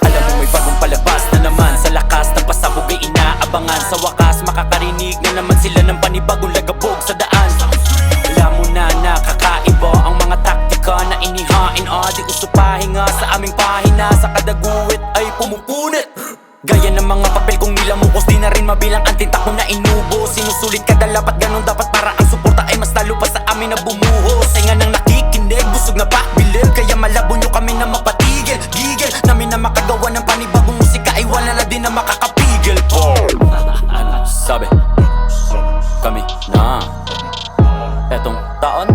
Alam mo may bagong palabas na naman. Sa lakas ng pasabog ay inaabangan. Sa wakas makakarinig na naman sila ng panibagong lagabog sa daan. Alam mo na nakakaiba ang mga taktika na inihain. Di uso pahinga sa aming pahina. Sa kada guwit ay pumupunit. Gaya ng mga papel kong nilamukos, di na rin mabilang ang tinta ko na inubo. Sinusulit kada lapat, ganun dapat para ang suporta ay mas lalo pa sa amin na bumuhos. Tenga nang nakikinig, busog na pakbilib. Kaya malabo nyo kami na mapatigil. Gigil namin na makagawa ng panibagong musika ay wala na din na makakapigil. Ano sabi? Kami na etong taon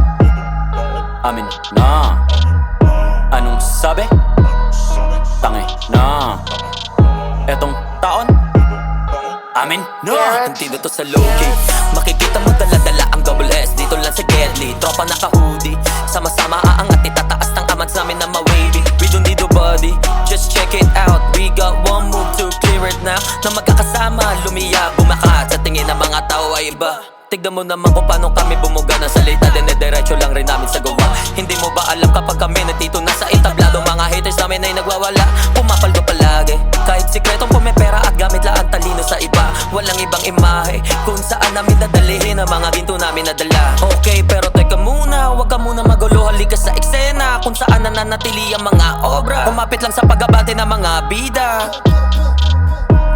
amin na. Anong sabi? Tangi na etong taon amin na. Antido to sa low-key. Makikita mo dala-dala ang double S. Dito lang sa Gedli, tropa naka-hoodie. Sama-sama aangat, itataas ng amats namin na ma-wavy. We don't need nobody, just check it out. We got one move to clear it now. Na magkakasama, lumiya, bumakat. Sa tingin ng mga tao ay iba. Tignan mo naman kung paano kami bumuga ng salita. Dine-diretso lang rin namin sa gawa. Hindi mo ba alam kapag kami nandito na sa entablado? Mga haters namin ay nagwawala. Pumapaldo palagi kahit sikretong pumipera at gamit lang ang talino sa iba. Walang ibang imahe kung saan namin dadalihin ang mga ginto namin nadala. Okay, pero teka muna, wag ka muna magulo. Halika sa eksena kung saan nananatili ang mga obra. Kumapit lang sa pag-abante ng mga bida.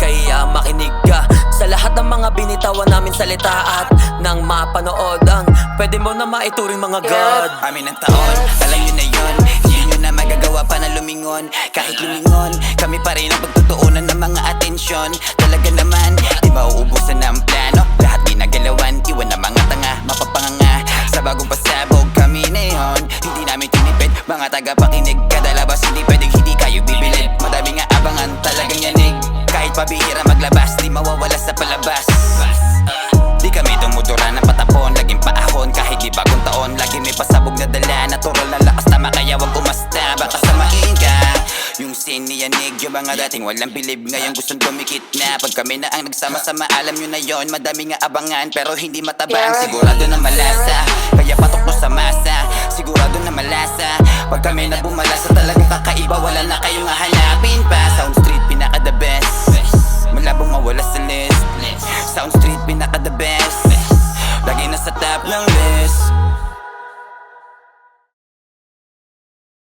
Kaya makinig ka sa lahat ng mga binitawan namin salita. At nang mapanood ang pwede mo na maituring mga God. Amin ang taon, alam nyo na yun. Hindi nyo na magagawa pa na lumingon. Kahit lumingon, kami pa rin ang pagtutuunan ng mga atensyon. Talaga naman, di ba uubusan na ang plano? Lahat ginagalawan, iwan na mga tanga, mapapanganga. Sa bagong pasabog kami na yun. Hindi namin tinipid, mga tagapakinig. Kada labas, hindi pwedeng hindi kayo bibilid. Madami nga abangan, talagang yanig. Kahit pabihira maglabas, di mawawala sa palabas. Di kami dumudura ng patapon, laging paahon. Kahit di bagong taon, lagi may pasabog na dala. Natural na lakas tama, kaya wag umasta. Baka samain ka yung siniyanig, yung mga dating walang bilib, ngayon gustong dumikit na. Pag kami na ang nagsama-sama, alam nyo na yon. Madami nga abangan, pero hindi matabang. Sigurado na malasa, kaya patok mo sa masa. Sigurado na malasa, pag kami na bumalasa, talagang kakaiba. Wala na kayong hahanapin pa. Sound Street, pinaka the best. Malabong mawala sa list. Sound Street, pinaka the best. Lagi nasa top ng list.